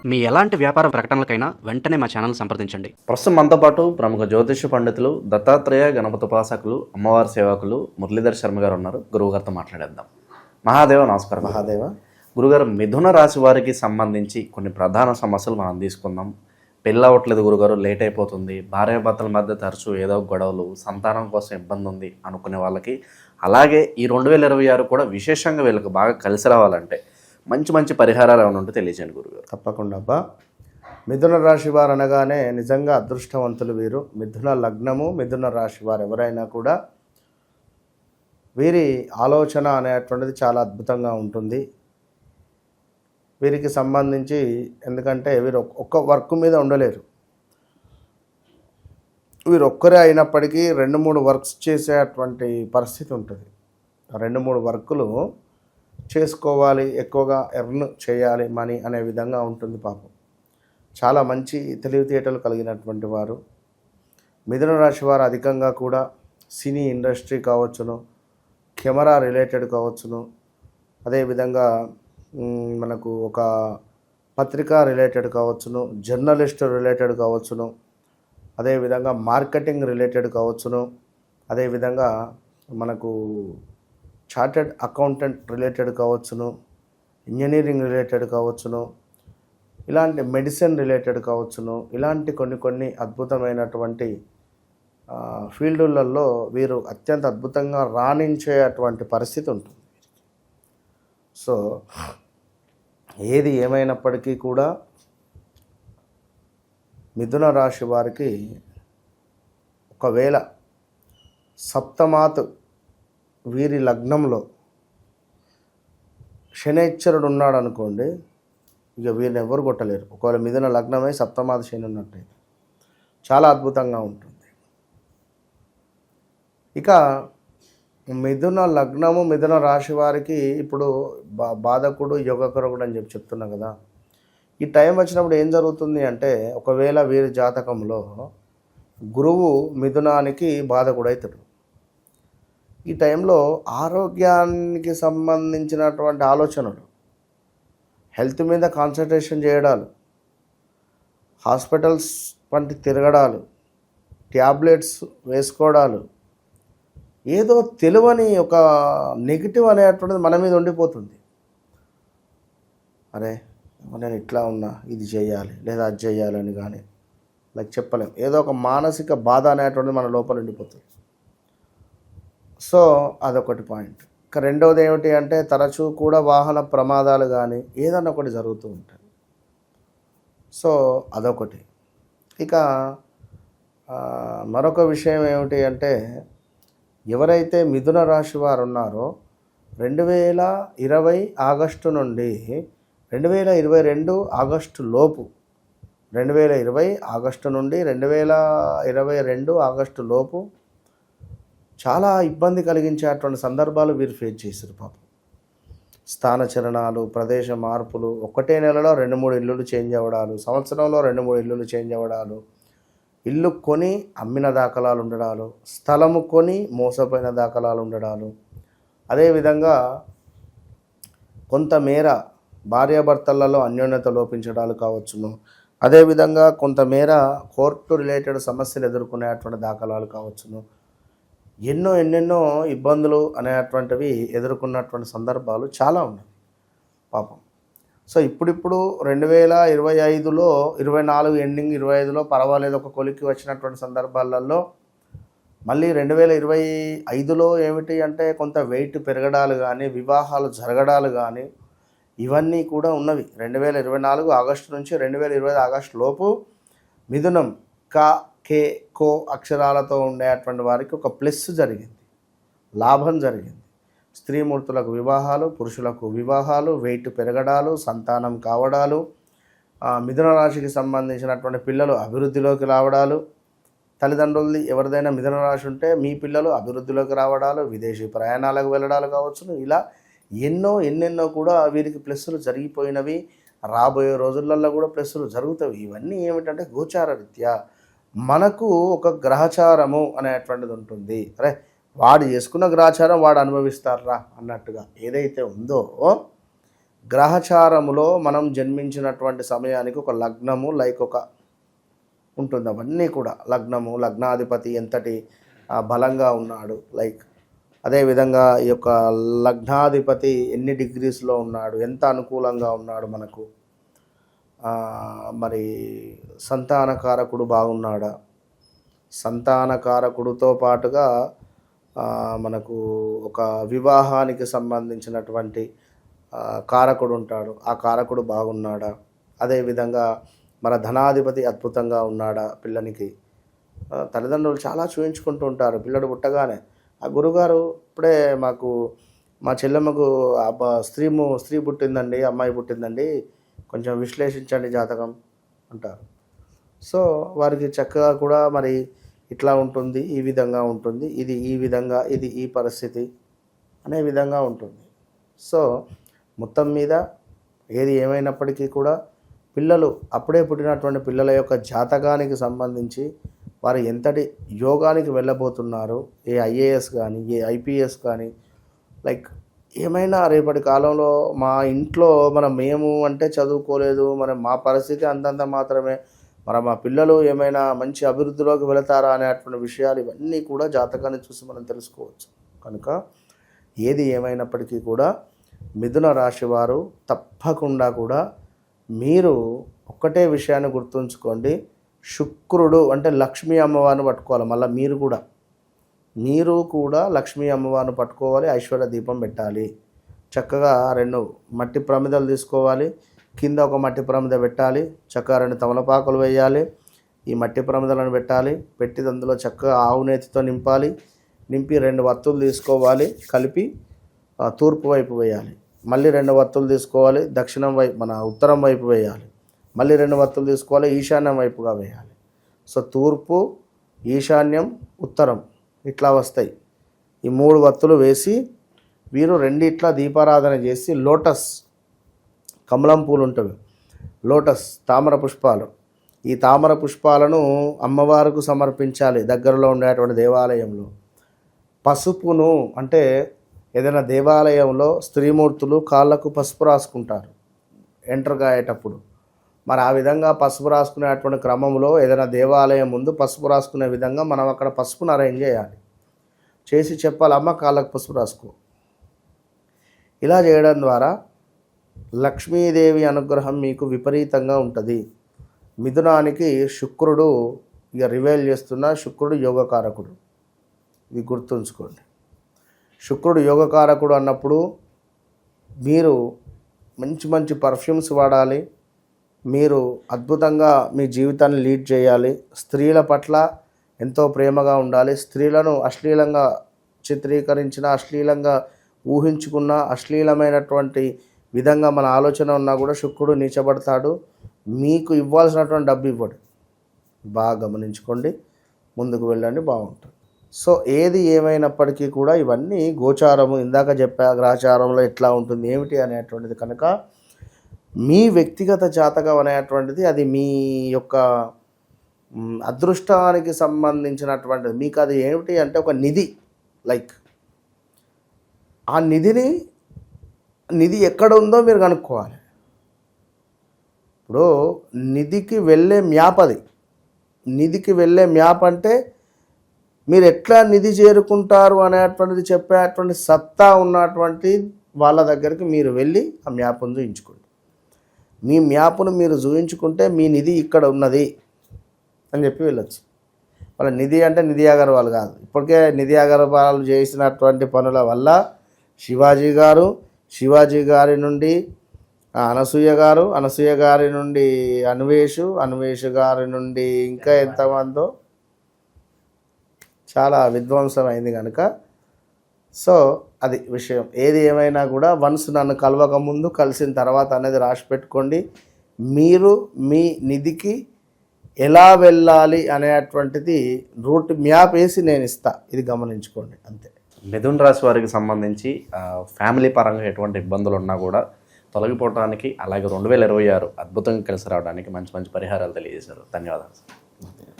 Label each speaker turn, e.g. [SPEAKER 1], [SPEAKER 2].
[SPEAKER 1] మీ ఎలాంటి వ్యాపార ప్రకటనలకైనా వెంటనే మా ఛానల్ సంప్రదించండి.
[SPEAKER 2] ప్రస్తుతం మనతో పాటు ప్రముఖ జ్యోతిష పండితులు దత్తాత్రేయ గణపతి ఉపాసకులు అమ్మవారి సేవకులు మురళీధర్ శర్మ గారు ఉన్నారు. గురువుగారితో మాట్లాడేద్దాం. మహాదేవ నమస్కారం.
[SPEAKER 3] మహాదేవ.
[SPEAKER 2] గురుగారు, మిథున రాశి వారికి సంబంధించి కొన్ని ప్రధాన సమస్యలు మనం తీసుకుందాం. పెళ్ళి అవ్వట్లేదు గురుగారు, లేట్ అయిపోతుంది, భార్యాభర్తల మధ్య తరచూ ఏదో గొడవలు, సంతానం కోసం ఇబ్బంది ఉంది అనుకునే వాళ్ళకి, అలాగే ఈ 2026 కూడా విశేషంగా వీళ్ళకి బాగా కలిసి రావాలంటే మంచి మంచి పరిహారాలు ఏమైనా ఉంటే తెలియజేయండి గురుగారు.
[SPEAKER 3] తప్పకుండా అబ్బా. మిథున రాశి వారు అనగానే నిజంగా అదృష్టవంతులు వీరు. మిథున లగ్నము, మిథున రాశి వారు ఎవరైనా కూడా వీరి ఆలోచన అనేటువంటిది చాలా అద్భుతంగా ఉంటుంది. వీరికి సంబంధించి ఎందుకంటే వీరు ఒక్క వర్క్ మీద ఉండలేరు. వీరు ఒక్కరే అయినప్పటికీ 2-3 వర్క్స్ చేసేటువంటి పరిస్థితి ఉంటుంది. 2-3 వర్కులు చేసుకోవాలి, ఎక్కువగా ఎర్న్ చేయాలి మనీ అనే విధంగా ఉంటుంది. పాపం చాలా మంచి తెలివితేటలు కలిగినటువంటి వారు మిథున రాశి వారు. అధికంగా కూడా సినీ ఇండస్ట్రీ కావచ్చును, కెమెరా రిలేటెడ్ కావచ్చును, అదేవిధంగా మనకు ఒక పత్రికా రిలేటెడ్ కావచ్చును, జర్నలిస్ట్ రిలేటెడ్ కావచ్చును, అదేవిధంగా మార్కెటింగ్ రిలేటెడ్ కావచ్చును, అదేవిధంగా మనకు చార్టెడ్ అకౌంటెంట్ రిలేటెడ్ కావచ్చును, ఇంజనీరింగ్ రిలేటెడ్ కావచ్చును, ఇలాంటి మెడిసిన్ రిలేటెడ్ కావచ్చును, ఇలాంటి కొన్ని అద్భుతమైనటువంటి ఫీల్డులలో వీరు అత్యంత అద్భుతంగా రాణించేటువంటి పరిస్థితి ఉంటుంది. సో ఏది ఏమైనప్పటికీ కూడా మిథున రాశి వారికి ఒకవేళ సప్తమాత్ వీరి లగ్నంలో శనైశ్వరుడు ఉన్నాడు అనుకోండి, ఇక వీరిని ఎవరు కొట్టలేరు. ఒకవేళ మిథున లగ్నమై సప్తమాత్ శని ఉన్నట్టయితే చాలా అద్భుతంగా ఉంటుంది. ఇక మిథున లగ్నము, మిథున రాశి వారికి ఇప్పుడు బాధకుడు యోగకరుడు అని చెప్తున్నా కదా. ఈ టైం వచ్చినప్పుడు ఏం జరుగుతుంది అంటే, ఒకవేళ వీరి జాతకంలో గురువు మిథునానికి బాధకుడు అవుతాడు. ఈ టైంలో ఆరోగ్యానికి సంబంధించినటువంటి ఆలోచనలు, హెల్త్ మీద కాన్సన్ట్రేషన్ చేయడాలు, హాస్పిటల్స్ వంటి తిరగడాలు, ట్యాబ్లెట్స్ వేసుకోవడాలు, ఏదో తెలియని ఒక నెగిటివ్ అనేటువంటిది మన మీద ఉండిపోతుంది. అరే నేను ఇట్లా ఉన్నా, ఇది చేయాలి లేదా అది చేయాలని కానీ నాకు చెప్పలేం. ఏదో ఒక మానసిక బాధ అనేటువంటిది మన లోపల ఉండిపోతుంది. సో అదొకటి పాయింట్. ఇక రెండవది ఏమిటి అంటే, తరచూ కూడా వాహన ప్రమాదాలు కానీ ఏదన్నా ఒకటి జరుగుతూ ఉంటాయి. సో అదొకటి. ఇక మరొక విషయం ఏమిటి అంటే, ఎవరైతే మిథున రాశి వారు ఉన్నారో 2020 ఆగస్టు నుండి 2022 ఆగస్టు లోపు, 2020 ఆగస్టు నుండి 2022 ఆగస్టు లోపు చాలా ఇబ్బంది కలిగించేటువంటి సందర్భాలు వీరు ఫేస్ చేశారు. పాపం స్థానచలనాలు, ప్రదేశ మార్పులు, ఒకటే నెలలో 2-3 ఇల్లులు చేంజ్ అవ్వడాలు, సంవత్సరంలో 2-3 ఇల్లులు చేంజ్ అవ్వడాలు, ఇల్లు కొని అమ్మిన దాఖలాలు ఉండడాలు, స్థలము కొని మోసపోయిన దాఖలాలు ఉండడాలు, అదేవిధంగా కొంతమేర భార్యాభర్తలలో అన్యోన్యత లోపించడాలు కావచ్చును, అదేవిధంగా కొంతమేర కోర్టు రిలేటెడ్ సమస్యలు ఎదుర్కొనేటువంటి దాఖలాలు కావచ్చును, ఎన్నెన్నో ఇబ్బందులు అనేటువంటివి ఎదుర్కొన్నటువంటి సందర్భాలు చాలా ఉన్నాయి పాపం. సో ఇప్పుడు 2025లో 24 ఎండింగ్ 25లో పర్వాలేదు, ఒక కొలిక్కి వచ్చినటువంటి సందర్భాలలో మళ్ళీ 2025లో ఏమిటి అంటే కొంత వెయిట్ పెరగడాలు కానీ, వివాహాలు జరగడాలు కానీ ఇవన్నీ కూడా ఉన్నవి. 2024 ఆగస్టు నుంచి 2025 ఆగస్టు లోపు మిథునం కే కో అక్షరాలతో ఉండేటువంటి వారికి ఒక ప్లస్ జరిగింది, లాభం జరిగింది. స్త్రీమూర్తులకు వివాహాలు, పురుషులకు వివాహాలు, వెయిట్ పెరగడాలు, సంతానం కావడాలు, మిథున రాశికి సంబంధించినటువంటి పిల్లలు అభివృద్ధిలోకి రావడాలు, తల్లిదండ్రులది ఎవరిదైనా మిథున రాశి ఉంటే మీ పిల్లలు అభివృద్ధిలోకి రావడాలు, విదేశీ ప్రయాణాలకు వెళ్ళడాలు కావచ్చును, ఇలా ఎన్నెన్నో కూడా వీరికి ప్లస్సులు జరిగిపోయినవి. రాబోయే రోజులలో కూడా ప్లస్సులు జరుగుతాయి. ఇవన్నీ ఏమిటంటే గోచార రీత్యా మనకు ఒక గ్రహచారము అనేటువంటిది ఉంటుంది. అరే వాడు చేసుకున్న గ్రహచారం వాడు అనుభవిస్తారా అన్నట్టుగా ఏదైతే ఉందో గ్రహచారములో మనం జన్మించినటువంటి సమయానికి ఒక లగ్నము లైక్ ఒక ఉంటుంది. అవన్నీ కూడా లగ్నము, లగ్నాధిపతి ఎంతటి బలంగా ఉన్నాడు, లైక్ అదేవిధంగా ఈ యొక్క లగ్నాధిపతి ఎన్ని డిగ్రీస్లో ఉన్నాడు, ఎంత అనుకూలంగా ఉన్నాడు మనకు, మరి సంతానకారకుడు బాగున్నాడా, సంతానకారకుడితో పాటుగా మనకు ఒక వివాహానికి సంబంధించినటువంటి కారకుడు ఉంటాడు, ఆ కారకుడు బాగున్నాడా, అదేవిధంగా మన ధనాధిపతి అద్భుతంగా ఉన్నాడా, పిల్లనికి తల్లిదండ్రులు చాలా చూయించుకుంటూ ఉంటారు. పిల్లడు పుట్టగానే ఆ గురుగారు ఇప్పుడే మా చెల్లెమ్మకు స్త్రీ పుట్టిందండి, అమ్మాయి పుట్టిందండి, కొంచెం విశ్లేషించండి జాతకం అంటారు. సో వారికి చక్కగా కూడా మరి ఇట్లా ఉంటుంది, ఈ విధంగా ఉంటుంది, ఇది ఈ విధంగా, ఇది ఈ పరిస్థితి అనే విధంగా ఉంటుంది. సో మొత్తం మీద ఏది ఏమైనప్పటికీ కూడా పిల్లలు అప్పుడే పుట్టినటువంటి పిల్లల యొక్క జాతకానికి సంబంధించి వారు ఎంతటి యోగానికి వెళ్ళబోతున్నారు, ఏ ఐఏఎస్ కానీ, ఏ ఐపీఎస్ కానీ, లైక్ ఏమైనా రేపటి కాలంలో మా ఇంట్లో మేము అంటే చదువుకోలేదు, మా పరిస్థితి అంతంత మాత్రమే, మా పిల్లలు ఏమైనా మంచి అభివృద్ధిలోకి వెళతారా అనేటువంటి విషయాలు ఇవన్నీ కూడా జాతకాన్ని చూసి మనం తెలుసుకోవచ్చు. కనుక ఏది ఏమైనప్పటికీ కూడా మిథున రాశి వారు తప్పకుండా కూడా మీరు ఒక్కటే విషయాన్ని గుర్తుంచుకోండి, శుక్రుడు అంటే లక్ష్మీ అమ్మవారిని పట్టుకోవాలి. మళ్ళీ మీరు కూడా లక్ష్మీ అమ్మవారిని పట్టుకోవాలి, ఐశ్వర్య దీపం పెట్టాలి. చక్కగా 2 మట్టి ప్రమిదలు తీసుకోవాలి, కింద ఒక మట్టి ప్రమిద పెట్టాలి, చక్కగా 2 తమలపాకులు వేయాలి, ఈ మట్టి ప్రమిదలను పెట్టాలి, పెట్టి అందులో చక్కగా ఆవు నేతితో నింపి 2 వత్తులు తీసుకోవాలి, కలిపి తూర్పు వైపు వేయాలి. మళ్ళీ 2 వత్తులు తీసుకోవాలి, దక్షిణం వైపు మన ఉత్తరం వైపు వేయాలి. మళ్ళీ 2 వత్తులు తీసుకోవాలి, ఈశాన్యం వైపుగా వేయాలి. సో తూర్పు, ఈశాన్యం, ఉత్తరం ఇట్లా వస్తాయి. ఈ 3 వత్తులు వేసి వీరు 2 ఇట్లా దీపారాధన చేసి లోటస్ కమలం పూలు ఉంటుంది, లోటస్ తామర పుష్పాలు, ఈ తామర పుష్పాలను అమ్మవారికి సమర్పించాలి దగ్గరలో ఉండేటువంటి దేవాలయంలో. పసుపును అంటే ఏదైనా దేవాలయంలో స్త్రీమూర్తులు కాళ్ళకు పసుపు రాసుకుంటారు ఎంటర్ అయ్యేటప్పుడు. మరి ఆ విధంగా పసుపు రాసుకునేటువంటి క్రమంలో ఏదైనా దేవాలయం ముందు పసుపు రాసుకునే విధంగా మనం అక్కడ పసుపును అరేంజ్ చేసి చెప్పాలి, అమ్మ కాళ్ళకు పసుపు రాసుకో. ఇలా చేయడం ద్వారా లక్ష్మీదేవి అనుగ్రహం మీకు విపరీతంగా ఉంటుంది. మిథునానికి శుక్రుడు ఇక రివైల్ చేస్తున్న శుక్రుడు యోగకారకుడు, ఇది గుర్తుంచుకోండి. శుక్రుడు యోగకారకుడు అన్నప్పుడు మీరు మంచి పర్ఫ్యూమ్స్ వాడాలి, మీరు అద్భుతంగా మీ జీవితాన్ని లీడ్ చేయాలి, స్త్రీల పట్ల ఎంతో ప్రేమగా ఉండాలి, స్త్రీలను అశ్లీలంగా చిత్రీకరించిన, అశ్లీలంగా ఊహించుకున్న, అశ్లీలమైనటువంటి విధంగా మన ఆలోచన ఉన్నా కూడా శుక్రుడు నీచబడతాడు, మీకు ఇవ్వాల్సినటువంటి డబ్బు ఇవ్వడు. బాగా గమనించుకోండి, ముందుకు వెళ్ళండి, బాగుంటుంది. సో ఏది ఏమైనప్పటికీ కూడా ఇవన్నీ గోచారము, ఇందాక చెప్పా గ్రహచారంలో ఎట్లా ఉంటుంది ఏమిటి అనేటువంటిది. కనుక మీ వ్యక్తిగత జాతకం అనేటువంటిది అది మీ యొక్క అదృష్టానికి సంబంధించినటువంటిది. మీకు అది ఏమిటి అంటే ఒక నిధి, లైక్ ఆ నిధి ఎక్కడ ఉందో మీరు కనుక్కోవాలి. ఇప్పుడు నిధికి వెళ్ళే మ్యాప్, అది నిధికి వెళ్ళే మ్యాప్ అంటే మీరు ఎట్లా నిధి చేరుకుంటారు అనేటువంటిది చెప్పేటువంటి సత్తా ఉన్నటువంటి వాళ్ళ దగ్గరికి మీరు వెళ్ళి ఆ మ్యాప్ను చూయించుకోండి. మీ మ్యాప్ను మీరు చూయించుకుంటే మీ నిధి ఇక్కడ ఉన్నది అని చెప్పి వెళ్ళొచ్చు. వాళ్ళ నిధి అంటే నిధి అగర్వాల్ కాదు, ఇప్పటికే నిధి అగర్వాల్ చేసినటువంటి పనుల వల్ల శివాజీ గారి నుండి అనసూయ గారి నుండి అన్వేష్ గారి నుండి ఇంకా ఎంతమందో చాలా విధ్వంసం అయింది. కనుక సో అది విషయం. ఏది ఏమైనా కూడా వన్స్ నన్ను కలవక ముందు కలిసిన తర్వాత అనేది రాసి పెట్టుకోండి. మీరు మీ నిధికి ఎలా వెళ్ళాలి అనేటువంటిది రూట్ మ్యాప్ వేసి నేను ఇస్తా, ఇది గమనించుకోండి అంతే.
[SPEAKER 2] మిథున రాశి వారికి సంబంధించి ఫ్యామిలీ పరంగా ఎటువంటి ఇబ్బందులు ఉన్నా కూడా తొలగిపోవడానికి, అలాగే 2026 అద్భుతంగా కలిసి రావడానికి మంచి పరిహారాలు తెలియజేశారు. ధన్యవాదాలు.